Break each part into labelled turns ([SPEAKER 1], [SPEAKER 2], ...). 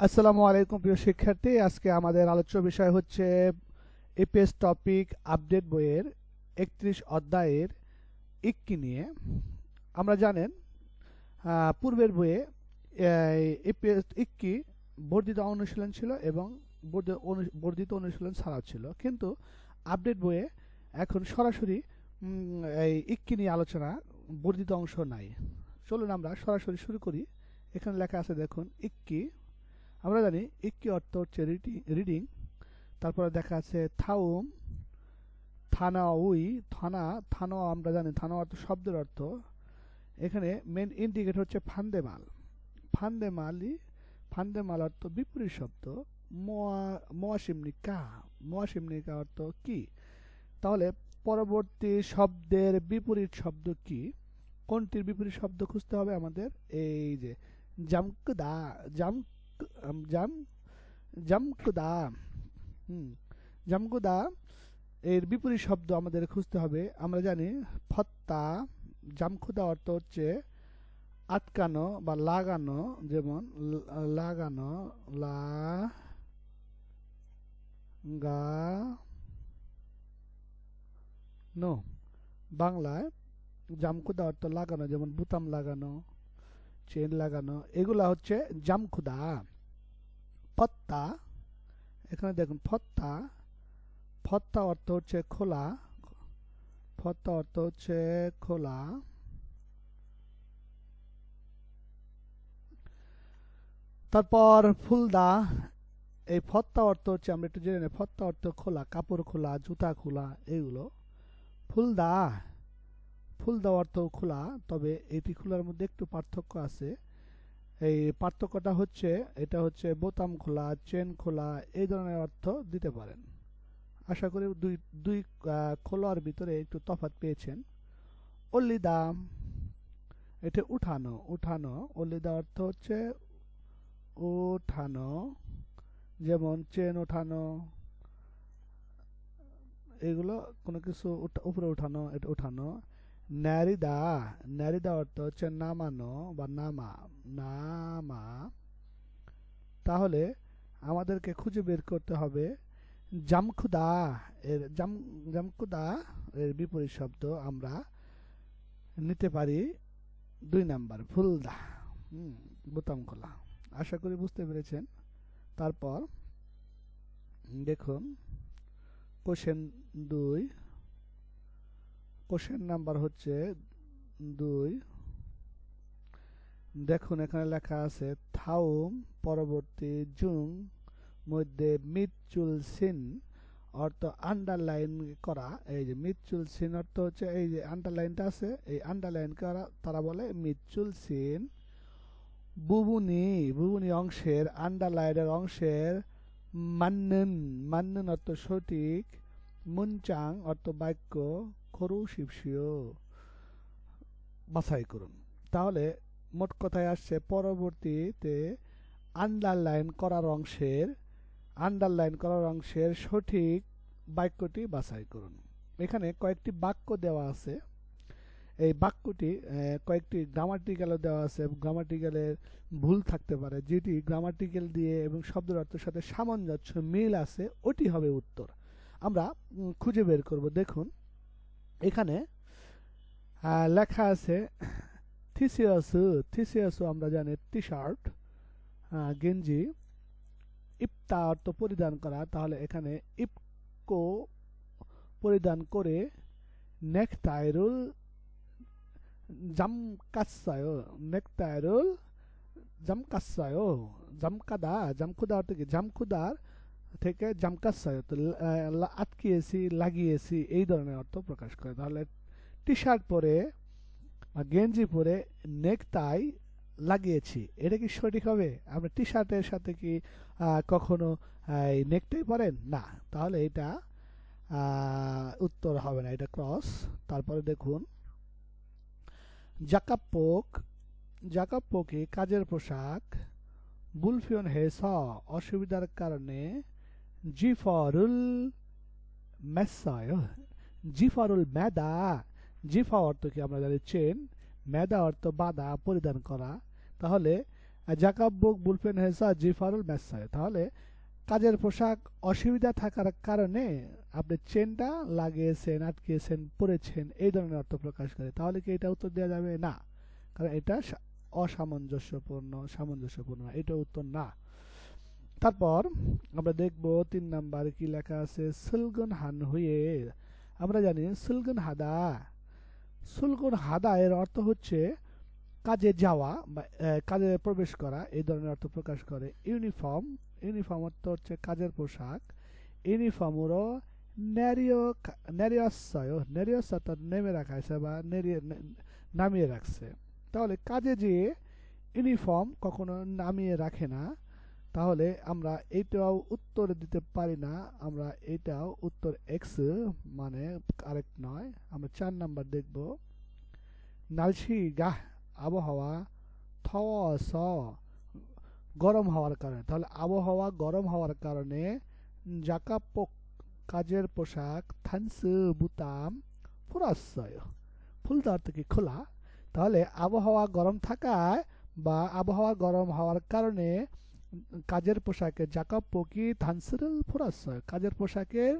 [SPEAKER 1] আসসালামু আলাইকুম প্রিয় শিক্ষার্থী, আজকে আমাদের আলোচ্য বিষয় হচ্ছে এপিএস টপিক আপডেট বইয়ের ৩১ অধ্যায়ের ইক্কি নিয়ে। আমরা জানেন পূর্বের বইয়ে এপিএস ইক্কি বর্ধিত অনুশীলন ছিল এবং বর্ধিত অনুশীলন ছাড়াও ছিল, কিন্তু আপডেট বইয়ে এখন সরাসরি এই ইক্কি নিয়ে আলোচনা, বর্ধিত অংশ নাই। চলুন আমরা সরাসরি শুরু করি। এখানে লেখা আছে দেখুন, ইক্কি। আমরা জানি ইক্কি অর্থ হচ্ছে রিডিং। তারপরে দেখা আছে থাউম, থানা উই, থানা আমরা জানি থানা অর্থ শব্দের অর্থ। এখানে মেন ইন্ডিকেটর হচ্ছে ফান্দেমাল। ফান্দেমাল অর্থ বিপরীত শব্দ। মোয়াশিমনিকা অর্থ কি। তাহলে পরবর্তী শব্দের বিপরীত শব্দ কি, কোনটির বিপরীত শব্দ খুঁজতে হবে আমাদের? এই যে জামকুদা, জাম জামকুদা। জামকুদা এর বিপরীত শব্দ আমাদের খুঁজতে হবে। আমরা জানি ফত্তা। জামকুদা অর্থ হচ্ছে আটকানো বা লাগানো, যেমন লাগানো, লা গা নো। বাংলায় জামকুদা অর্থ লাগানো, যেমন বুতাম লাগানো, চেন লাগানো, এগুলা হচ্ছে জামকুদা। ফত্তা, এখানে দেখুন ফত্তা। ফত্তা অর্থ হচ্ছে খোলা। ফত্তা অর্থ হচ্ছে খোলা। তারপর ফুলদা। এই ফত্তা অর্থ হচ্ছে, আমরা একটু জেনে নেই, ফত্তা অর্থ খোলা, কাপড় খোলা, জুতা খোলা, এগুলো ফুলদা। ফুলদা অর্থ খোলা, তবে এটি খোলার মধ্যে একটু পার্থক্য আছে। এই পার্থক্যটা হচ্ছে, এটা হচ্ছে বোতাম খোলা, চেন খোলা, এই ধরনের অর্থ দিতে পারেন। আশা করি দুই খোলার ভিতরে একটু তফাৎ পেয়েছেন। অল্লিদা, এটা উঠানো। অল্লিদা অর্থ হচ্ছে উঠানো, যেমন চেন ওঠানো, এগুলো কোনো কিছু উপরে উঠানো, এটা উঠানো। ন্যারিদা অর্থ হচ্ছে নামানো বা নামা। তাহলে আমাদেরকে খুঁজে বের করতে হবে জামকুদা এর জামকুদা এর বিপরীত শব্দ আমরা নিতে পারি ২ নাম্বার, ফুলদা, বোতাম খোলা। আশা করি বুঝতে পেরেছেন। তারপর দেখুন কোশ্চেন ২, কোশ্চেন নাম্বার হচ্ছে ২। দেখুন এখানে লেখা আছে থাউম পরবর্তী জুং মধ্যে মিৎচুল সিন অর্থ আন্ডারলাইন করা। এই যে মিৎচুল সিন অর্থ হচ্ছে, এই যে আন্ডারলাইনটা আছে, এই আন্ডারলাইন করা তারা বলে মিৎচুল সিন। বুবুনি অংশের, আন্ডারলাইনের অংশের মান্নেন অর্থ সঠিক। মুনচাং অর্থ বাক্য। খরু শিবশিও বাছাই করুন। তাহলে মোট কথায় আসছে পরবর্তীতে আন্ডারলাইন করার অংশের সঠিক বাক্যটি বাছাই করুন। এখানে কয়েকটি বাক্য দেওয়া আছে। এই বাক্যটি কয়েকটি গ্রামাটিক্যালও দেওয়া আছে। গ্রামাটিক্যালের ভুল থাকতে পারে, যেটি গ্রামাটিক্যাল দিয়ে এবং শব্দের অর্থের সাথে সামঞ্জস্য মিল আছে, ওটি হবে উত্তর। আমরা খুঁজে বের করব। দেখুন এখানে লেখা আছে থিসিয়াসু আমরা জানি টি শার্ট, গেঞ্জি। ইপ্তা অর্থ পরিধান করা, তাহলে এখানে ইপকো পরিধান করে। নেকটাইরুল জামকুদা অর্থ কি? জামকুদার থেকে জামকাসায় তো আটকিয়েছি, লাগিয়েছি, এই ধরনের অর্থ প্রকাশ করে। তাহলে টি শার্ট পরে বা গেঞ্জি পরে নেকটাই লাগিয়েছি, এটা কি সঠিক হবে? আপনি টি শার্টের সাথে কি কখনো নেকটাই পরেন না, তাহলে এটা উত্তর হবে না, এটা ক্রস। তারপরে দেখুন জাকাপ্পোকে কাজের পোশাক। বুলফিয়ন হেস অসুবিধার কারণে। জিফারুল মেদা। জিফা অর্থ কি আমরা জানি চেন, মেদা অর্থ বাধা, পরিধান করা। তাহলে জাকাব্বুক বুলপেন হেসা জিফারুল মেসায়। তাহলে কাজের পোশাক অসুবিধা থাকার কারণে আপনি চেনটা লাগিয়েছেন, আটকিয়েছেন, পরেছেন, এই ধরনের অর্থ প্রকাশ করে। তাহলে কি এটা উত্তর দেওয়া যাবে? না, কারণ এটা সামঞ্জস্যপূর্ণ, এটা উত্তর না। তারপর আমরা দেখব 3 নাম্বার কি লেখা আছে, সুলগুন হান হুয়ে। আমরা জানি সুলগুন হাদা এর অর্থ হচ্ছে কাজে যাওয়া বা কাজে প্রবেশ করা, এই ধরনের অর্থ প্রকাশ করে। ইউনিফর্ম অর্থ হচ্ছে কাজের পোশাক। ইউনিফর্মরও নেরিয়স অর্থাৎ নেমে রাখা আছে বা নামিয়ে রাখছে। তাহলে কাজে যেয়ে ইউনিফর্ম কখনো নামিয়ে রাখে না। তাহলে আমরা এইটাও উত্তর দিতে পারি না, আমরা এইটাও উত্তর এক্স, মানে কারেক্ট নয়। আমরা 4 নাম্বার দেখব, নালসি গাহ আবহাওয়া থস গরম হওয়ার কারণে। তাহলে আবহাওয়া গরম হওয়ার কারণে জাকাপোক কাজের পোশাক থানস বুতাম ফুরাসয়। ফুলটা অর্থ কি? খোলা। তাহলে আবহাওয়া গরম থাকায় বা আবহাওয়া গরম হওয়ার কারণে কাজের পোশাকে জাকাপোকি থানসিরল ফুরাসয়, কাজের পোশাকের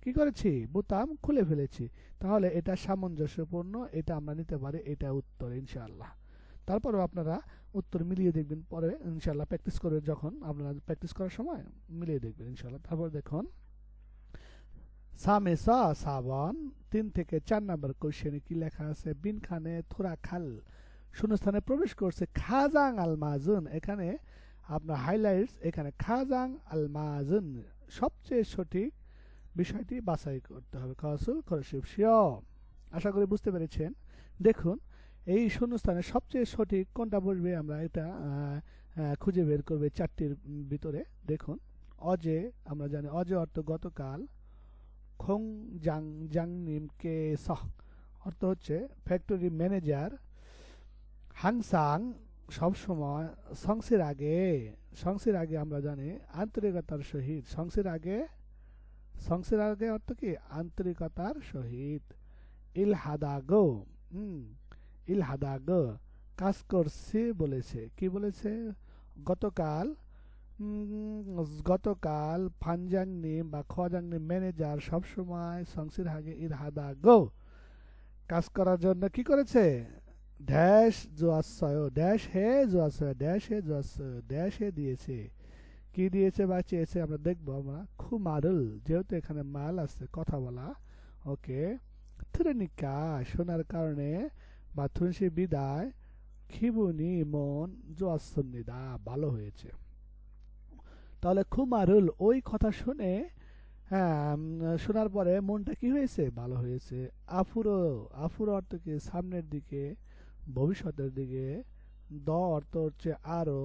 [SPEAKER 1] কি করেছি? বুতাম খুলে ফেলেছি। তাহলে এটা সামঞ্জস্যপূর্ণ, এটা আমরা নিতে পারি, এটা উত্তর ইনশাআল্লাহ। তারপরেও আপনারা উত্তর মিলিয়ে দেখবেন পরে ইনশাআল্লাহ, প্র্যাকটিস করে যখন আপনারা প্র্যাকটিস করার সময় মিলিয়ে দেখবেন ইনশাআল্লাহ। তারপর দেখুন সামেসা সাবান 3 থেকে 4 নাম্বার কোশ্চেনে কি লেখা আছে, বিন খানে থোরা খাল শূন্যস্থানে প্রবেশ করছে খাজাং আল মাজুন। এখানে আপনার হাইলাইটস, এখানে খাজাং আল মাজুন সবচেয়ে সঠিক বিষয়টি বাছাই করতে হবে। কাসুল খরশিব শিও। আশা করি বুঝতে পেরেছেন। দেখুন এই শূন্যস্থানে সবচেয়ে সঠিক কোনটা বসবে, আমরা এটা খুঁজে বের করবে 4টির ভিতরে। দেখুন অজে, আমরা জানি অজে অর্থ গতকাল। খং জাং জাং নিম কে সহ অর্থ হচ্ছে ফ্যাক্টরি ম্যানেজার। হাংসাং সবসময়। সংসির আগে আমরা জানি আন্তরিকতার সহিত। সংসির আগে অর্থ কি? আন্তরিকতার সহিত। ইলহাদাগো ইলহাদাগো কাজ করছি বলেছে। কি বলেছে? গতকাল ফানজাংনি বা খোয়াজাংনি ম্যানেজার সবসময় সংসির আগে ইলহাদাগো কাজ করার জন্য কি করেছে? ড্যাশ জোয়াশয়, ড্যাশ হে জোয়াশয়, ড্যাশ হে জোয়াশয়, ড্যাশ হে দিয়েছে। কি দিয়েছে বা চেয়েছে আমরা দেখবো। আমরা খুমারুল, যেহেতু এখানে মাল আছে, কথা বলা। ওকে। থ্রেনিকা শোনার কারণে বা থুনসি বিদায়। খিবুনি মন জোয়াসন্নিদা ভালো হয়েছে। তাহলে খুমারুল ওই কথা শুনে, হ্যাঁ, শোনার পরে মনটা কি হয়েছে? ভালো হয়েছে। আফুরো অর্থ কি? সামনের দিকে, ভবিষ্যতের দিকে। দ অর্থ হচ্ছে আরো।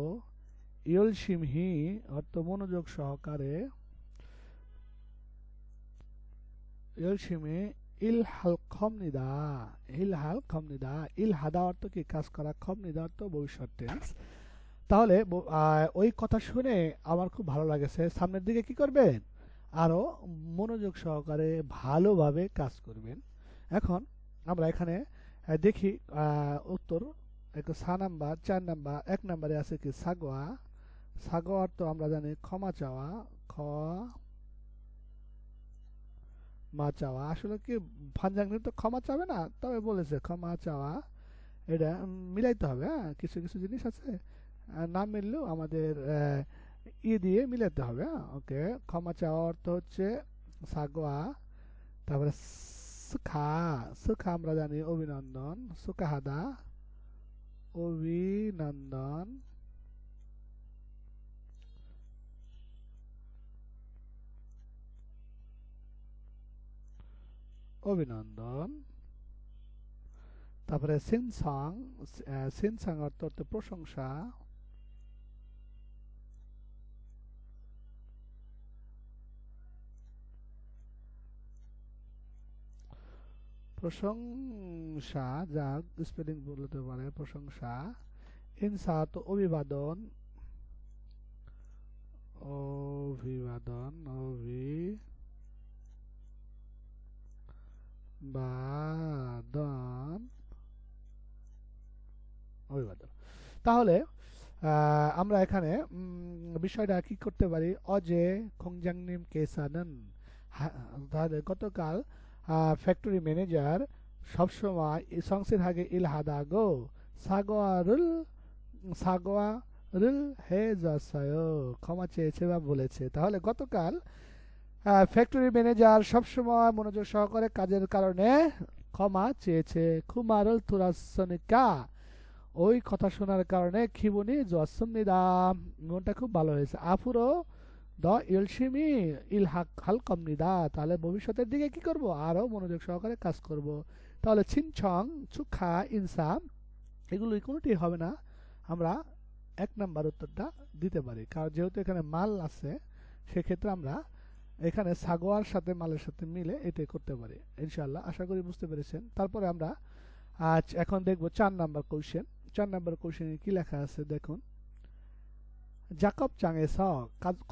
[SPEAKER 1] ইয়লসিমহি অর্থ মনোযোগ সহকারে। ইয়লসিমে ইলহাল খমনিদা, ইলহাদা অর্থ কি? কাজ করা। খমনিদা অর্থ ভবিষ্যৎ টেন্স। তাহলে ওই কথা শুনে আমার খুব ভালো লাগেছে। সামনের দিকে কি করবেন? আরো মনোযোগ সহকারে ভালোভাবে কাজ করবেন। এখন আমরা এখানে দেখি উত্তর। 4 নাম্বার 1 নাম্বারে আছে কি? সাগোয়া। সাগোয়া অর্থ আমরা জানি ক্ষমা চাওয়া। ক্ষমা চাওয়া আসলে কি? ফানজাংনি তো ক্ষমা চাবে না, তবে বলেছে ক্ষমা চাওয়া। এটা মিলাইতে হবে। হ্যাঁ, কিছু কিছু জিনিস আছে না মিললেও আমাদের দিয়ে মিলাতে হবে। ওকে। ক্ষমা চাওয়া অর্থ হচ্ছে সাগোয়া। তারপরে সুখা আমরা জানি অভিনন্দন। সুকাহাদা অভিনন্দন। তারপরে সিনসাং অর্থ প্রশংসা। প্রশংসা, যা স্পেলিং বলতে পারে প্রশংসা। ইনসাত অভিবাদন। অভিবাদন। তাহলে আমরা এখানে বিষয়টা কি করতে পারি, অজে খংজাংনিম কেসানন, তাহলে গতকাল ফ্যাক্টরি ম্যানেজার সবসময় সংসের আগে ইলহাদাগো সাগোয়ারুল সাগোয়ারুল হে জাসায়, ক্ষমা চেয়েছে বা বলেছে। তাহলে গতকাল ফ্যাক্টরি ম্যানেজার সবসময় মনোযোগ সহকারে কাজের কারণে ক্ষমা চেয়েছে। খুমারুল তুরাসনিকা, ওই কথা শোনার কারণে খিবুনি জোয়াসুমনিদা, মনটা খুব ভালো হয়েছে। আফুরো দ ইলশিমি ইলহাক হালকমনিদা, তাহলে ভবিষ্যতের দিকে কি করব, আরো মনোযোগ সহকারে কাজ করব। তাহলে ছিনছং চুখা ইনসাম এগুলো কোনোটি হবে না, আমরা 1 নাম্বার উত্তরটা দিতে পারি। কারণ যেহেতু এখানে মাল আছে, সেক্ষেত্রে আমরা এখানে সাগোয়ার সাথে মালের সাথে মিলে এটাই করতে পারি। ইনশাআল্লাহ আশা করি বুঝতে পেরেছেন। তারপরে আমরা আজ এখন দেখব 4 নাম্বার কোশ্চেন। 4 নাম্বার কোশ্চেনে কি লেখা আছে দেখুন। জাকব চাঙেস,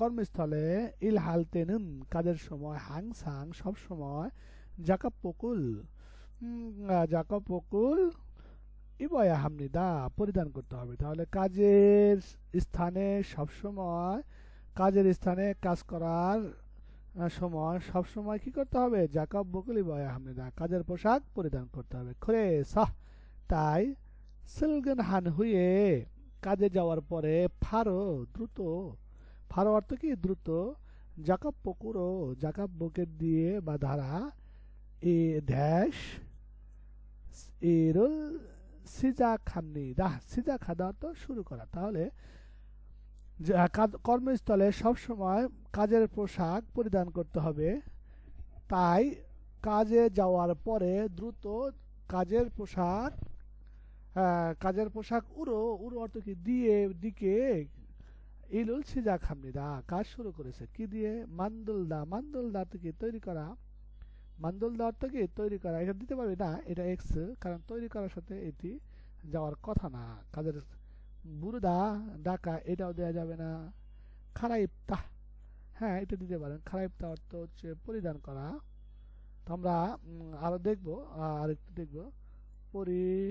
[SPEAKER 1] কর্মস্থলে ইল হালতেনুন, কাজের সময় হাংসাং সব সময়, জাকব পকুল জাকব পকুল ইবয়া হামনিদা, পরিধান করতে হবে। তাহলে কাজের স্থানে সবসময়, কাজের স্থানে কাজ করার সময় সবসময় কি করতে হবে, জাকব বকুল ইবয়া হামনিদা, কাজের পোশাক পরিধান করতে হবে। খরে সাহ, তাই সিলগন হান হুয়ে, কাজে যাওয়ার পরে ফারো দ্রুত, ফারো অর্থ কি দ্রুত, জাকব পকুরো জাকব বকের দিয়ে বা ধারা এ ধ্যাস এরুল সিজা খামনি দাহ, সিজা খাদা অর্থ শুরু করা। তাহলে কর্মস্থলে সবসময় কাজের পোশাক পরিধান করতে হবে, তাই কাজে যাওয়ার পরে দ্রুত কাজের পোশাক উড়ো, উড়ো অর্থ কি দিয়ে, দিকে ইলুল সিজা খামনিদা, কাজ শুরু করেছে। কি দিয়ে, মান্দুলদা, মান্দুলদা থেকে তৈরি করা, মান্দুলদা অর্থ কি তৈরি করা। এখানে দিতে পারবে না, এটা এক্স, কারণ তৈরি করার সাথে এটি যাওয়ার কথা না। কাজের বুরুদা ডাকা, এটাও দেওয়া যাবে না। খারাইপ্তা, হ্যাঁ এটা দিতে পারেন। খারাইপ্তা অর্থ হচ্ছে পরিধান করা। তো আমরা আরো দেখবো, আর একটু দেখবো, পরিবর্তন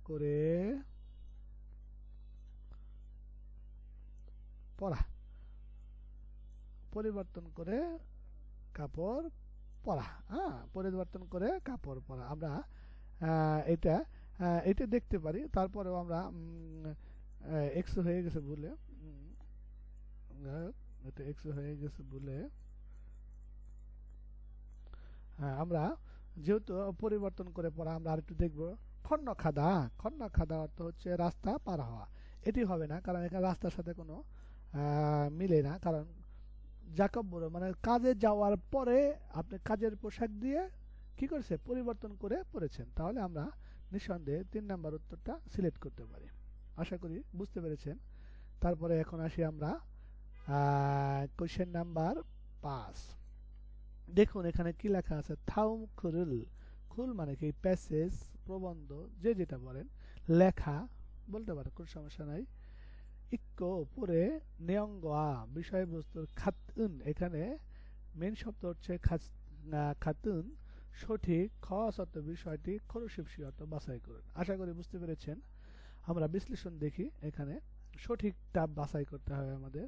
[SPEAKER 1] করে পরা, পরিবর্তন করে কাপড় পরা, হ্যাঁ পরিবর্তন করে কাপড় পরা। আমরা এটা এটা দেখতে পারি। তারপরেও আমরা এক্স হয়ে গেছে ভুলে, এটা এক্স হয়ে গেছে ভুলে, আমরা যেহেতু পরিবর্তন করে পড়া, আমরা আরেকটু দেখবো। খন্ন খাদা, খন্ন খাদা অর্থ হচ্ছে রাস্তা পার হওয়া। এটি হবে না, কারণ এখানে রাস্তার সাথে কোনো মিলে না। কারণ জাকব বড় মানে কাজে যাওয়ার পরে আপনি কাজের পোশাক দিয়ে কি করেছে, পরিবর্তন করে পড়েছেন। তাহলে আমরা নিঃসন্দেহে 3 নাম্বার উত্তরটা সিলেক্ট করতে পারি। আশা করি বুঝতে পেরেছেন। তারপরে এখন আসি আমরা কোশ্চেন নাম্বার 5। দেখুন এখানে কি লেখা আছে, থাউম খুরুল, খুল মানে কি প্যাসেজ, প্রবন্ধ, যে যেটা বলেন, লেখা বলতে পারে, কোনো সমস্যা নাই। ইক্কো পরে, নেয়ঙ্গা বিষয়বস্তুর, খাতুন এখানে মেন শব্দ হচ্ছে খাতুন, সঠিক, খ অর্থ বিষয়টি, খরুশিপসি অর্থ বাছাই করুন। আশা করি বুঝতে পেরেছেন। আমরা বিশ্লেষণ দেখি। এখানে সঠিকটা বাছাই করতে হবে আমাদের।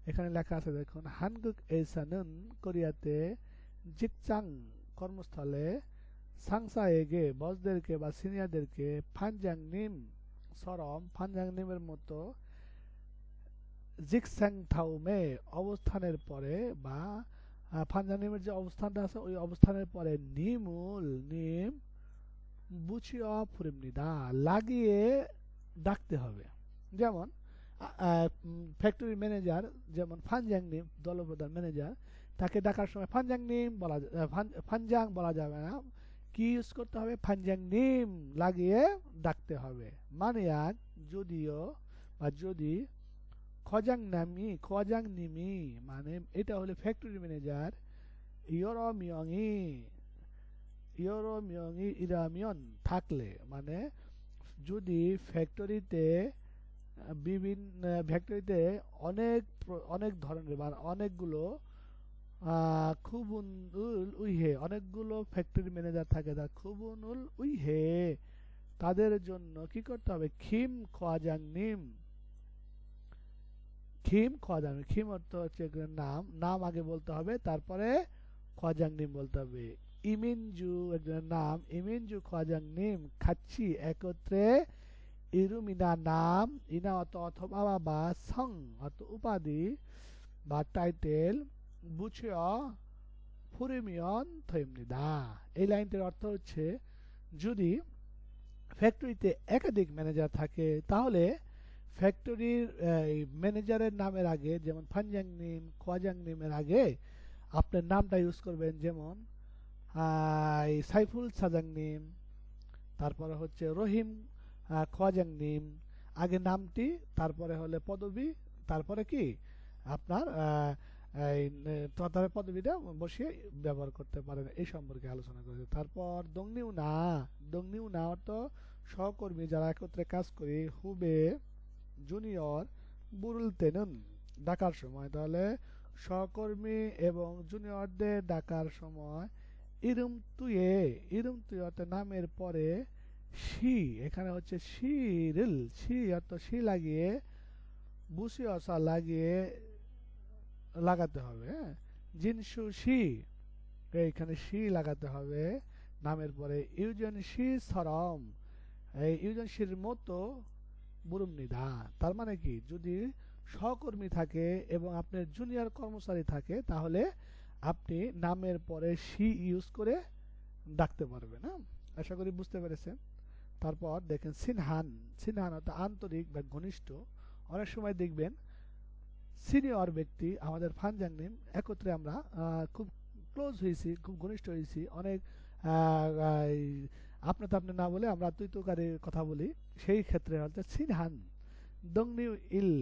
[SPEAKER 1] এখানে লেখা আছে দেখুন, হানগুক এসানুন, কোরিয়াতে জিকচাং কর্মস্থলে, সাংসা এগে বসদেরকে বা সিনিয়রদেরকে, ফানজাং নিম সরম, ফানজাং নিমের মতো, জিকস্যাং থাউমে অবস্থানের পরে, বা ফানজাং নিমের যে অবস্থানটা আছে ওই অবস্থানের পরে, নিমুল নিম বুচিয়া ফুরিমনিদা, লাগিয়ে ডাকতে হবে। যেমন ফ্যাক্টরি ম্যানেজার, যেমন ফানজাং নিম দলপ্রধান ম্যানেজার, তাকে ডাকার সময় ফানজাং নিম বলা, ফানজাং বলা যাবে না, কি ইউজ করতে হবে, ফানজাং নিম লাগিয়ে ডাকতে হবে। মানিয়াক যদিও বা যদি, খজাং নামি খজাং নিমি মানে এটা হলে ফ্যাক্টরি ম্যানেজার, ইয়রমিয়ংই ইয়রমিয়ংই ইরামিয়ন থাকলে, মানে যদি ফ্যাক্টরিতে অনেক অনেক ধরনের বা অনেকগুলো খুবুনুল উইহে, অনেকগুলো ফ্যাক্টরি ম্যানেজার থাকে, তার খুবুনুল উইহে, তাদের জন্য কি করতে হবে? খিম খোয়াজাং নিম, খিম খোয়াজাং, খিম অর্থ হচ্ছে নাম, নাম আগে বলতে হবে, তারপরে খোয়াজাং নিম বলতে হবে। ইমিনজু একজনের নাম, ইমিনজু খোয়াজাং নিম খাচ্ছি একত্রে, ইরুমিনা নাম, ইনা অর্থ অথবা বা সং অর্থ উপাধি বা টাইটেল, বুঝিও ফুরিমিয়ন থইমনিদা। এই লাইনটির অর্থ হচ্ছে যদি ফ্যাক্টরিতে একাধিক ম্যানেজার থাকে তাহলে ফ্যাক্টরির ম্যানেজারের নামের আগে, যেমন ফানজাং নিম খোয়াজাং নিমের আগে আপনার নামটা ইউজ করবেন, যেমন সাইফুল সাজাং নিম, তারপরে হচ্ছে রহিম খোয়াজাং নিম, আগে নামটি, তারপরে হলে পদবি, তারপরে কি আপনার তারপরে পদবিটা বসিয়ে ব্যবহার করতে পারেন। এই সম্পর্কে আলোচনা করেছে। তারপর দংনিউ না, দংনিউ না অর্থ সহকর্মী যারা একত্রে কাজ করি, হুবে জুনিয়র বুরুল তেনুন ডাকার সময়, তাহলে সহকর্মী এবং জুনিয়রদের ডাকার সময় ইরুম তুয়ে, ইরুম তুয়ে অর্থ নামের পরে শি, এখানে হচ্ছে শিরিল, শি অর্থ শি লাগিয়ে বুসি অসা লাগিয়ে লাগাতে হবে। হ্যাঁ, জিনসু শি, এইখানে শি লাগাতে হবে নামের পরে। ইউজন শি সরম, এই ইউজন শির মতো বুরুম নিদা, তার মানে কি যদি সহকর্মী থাকে এবং আপনার জুনিয়র কর্মচারী থাকে তাহলে আপনি নামের পরে শি ইউজ করে ডাকতে পারবেন। হ্যাঁ, আশা করি বুঝতে পেরেছেন। তারপর দেখেন সিনহান, সিনহান অর্থাৎ আন্তরিক বা ঘনিষ্ঠ। অনেক সময় দেখবেন সিনিয়র ব্যক্তি আমাদের ফানজাং নিম একত্রে আমরা খুব ক্লোজ হয়েছি, খুব ঘনিষ্ঠ হয়েছি, অনেক আপনার আপনি না বলে আমরা তুই তোকারে কথা বলি, সেই ক্ষেত্রে হচ্ছে সিনহান। দংনিউ ইল,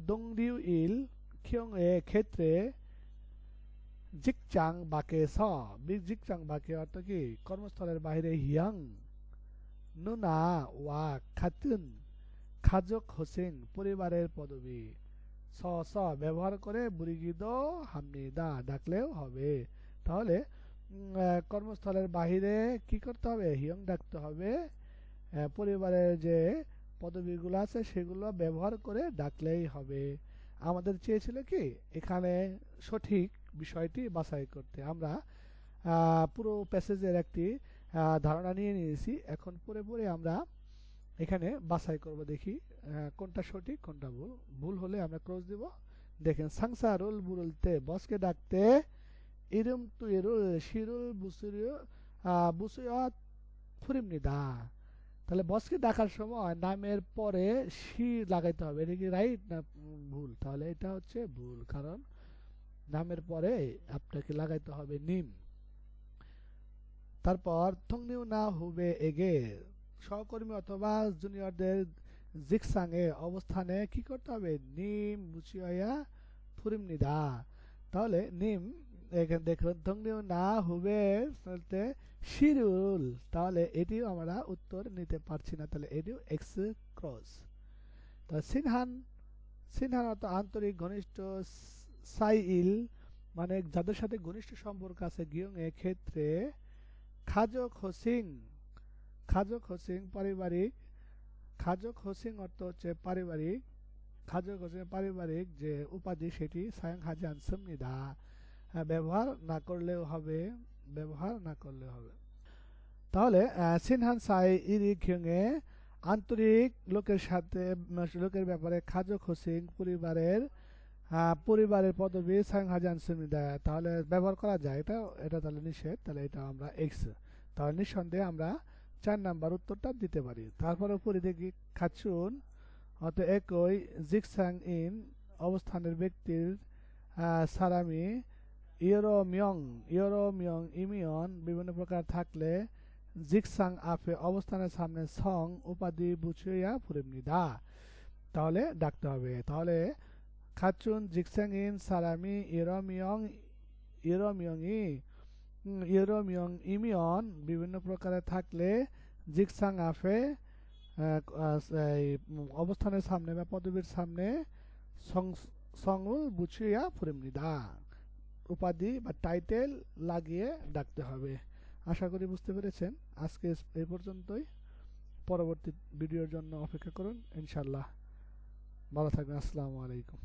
[SPEAKER 1] দংনিউ ইল খিয়ং এ ক্ষেত্রে, জিকচাং বাকে স, জিকচাং বাকে অর্থ কি কর্মস্থলের বাইরে, হিয়াং নুনা ওয়া খাতুন খাজক হোসেন পরিবারের পদবী, স স ব্যবহার করে বুড়িগিদ হামনিদা ডাকলেও হবে। তাহলে কর্মস্থলের বাহিরে কি করতে হবে? হিয়ং ডাকতে হবে। পরিবারের যে পদবীগুলো আছে সেগুলো ব্যবহার করে ডাকলেই হবে। আমাদের চেয়েছিল কি এখানে সঠিক বিষয়টি বাছাই করতে। আমরা পুরো প্যাসেজের একটি ধারণা নিয়ে নিয়েছি, এখন পরে পরে আমরা এখানে বাছাই করব, দেখি কোনটা সঠিক কোনটা ভুল। ভুল হলে আমরা ক্রস দিব। দেখেন সাংসারুল বুরুলতে, বসকে ডাকতে ইরুম তুইরুল শিরুল বুসুয়ত ফুরিমনিদা, তাহলে বসকে ডাকার সময় নামের পরে শি লাগাইতে হবে। এটা কি রাইট না ভুল? তাহলে এটা হচ্ছে ভুল, কারণ নামের পরে আপনাকে লাগাইতে হবে নিম। তারপর থংনিউ না হুবে এগে, সহকর্মী অথবা জুনিয়রদের জিকসাংয়ে অবস্থানে কি করতে হবে? নিম বুচিয়া ফুরিমনিদা। তাহলে নিম, এখানে দেখুন থংনিউ না হুবে শিরুল, তাহলে এটিও আমরা উত্তর নিতে পারছি না, তাহলে এটিও এক্স ক্রস। তাহলে সিনহান, সিনহান অর্থ আন্তরিক ঘনিষ্ঠ, সাইইল মানে যাদের সাথে ঘনিষ্ঠ সম্পর্ক আছে, গিয়ং এ ক্ষেত্রে, খাজক হোসিং, খাজক হোসিং পারিবারিক, খাজক হোসিং অর্থ হচ্ছে পারিবারিক, খাজক হোসিং পারিবারিক যে উপাধি সেটি সায়ং হাজান সমনিদা, ব্যবহার না করলেও হবে, ব্যবহার না করলেও হবে। তাহলে সিনহান সাই ইরি খিয়ংয়ে আন্তরিক লোকের সাথে, লোকের ব্যাপারে খাজক হোসিং পরিবারের, পরিবারের পদবী সায়ং হাজান সমনিদা, তাহলে ব্যবহার করা যায়। এটা এটা তাহলে নিষেধ, তাহলে এটা আমরা এক্স। তাহলে নিঃসন্দেহে আমরা 4 নাম্বার উত্তরটা দিতে পারি। তারপর উপরে দেখি খাচুন অত একই জিকসাং ইন অবস্থানের ব্যক্তির সারামি, ইয়োরোমিয়ং, ইয়োরোমিয়ং ইমিয়ন বিভিন্ন প্রকার থাকলে, জিকসাং আফে অবস্থানের সামনে সং উপাধি বুঝিয়া ফুরিমনিদা, তাহলে ডাকতে হবে। তাহলে খাচুন জিকসাং ইন সারামি ইয়োরোমিয়ং, ইয়োরোমিয়ং ই, ইয়োরোমিয়ং ইমিয়ন বিভিন্ন প্রকারে থাকলে, জিকসাং আফে অবস্থানের সামনে বা পদবীর সামনে, সংউল বুঝিয়া ফুরিমনিদা, উপাধি বা টাইটেল লাগিয়ে ডাকতে হবে। আশা করি বুঝতে পেরেছেন। আজকে এই পর্যন্তই। পরবর্তী ভিডিওর জন্য অপেক্ষা করুন ইনশাল্লাহ। ভালো থাকবেন। আসসালামু আলাইকুম।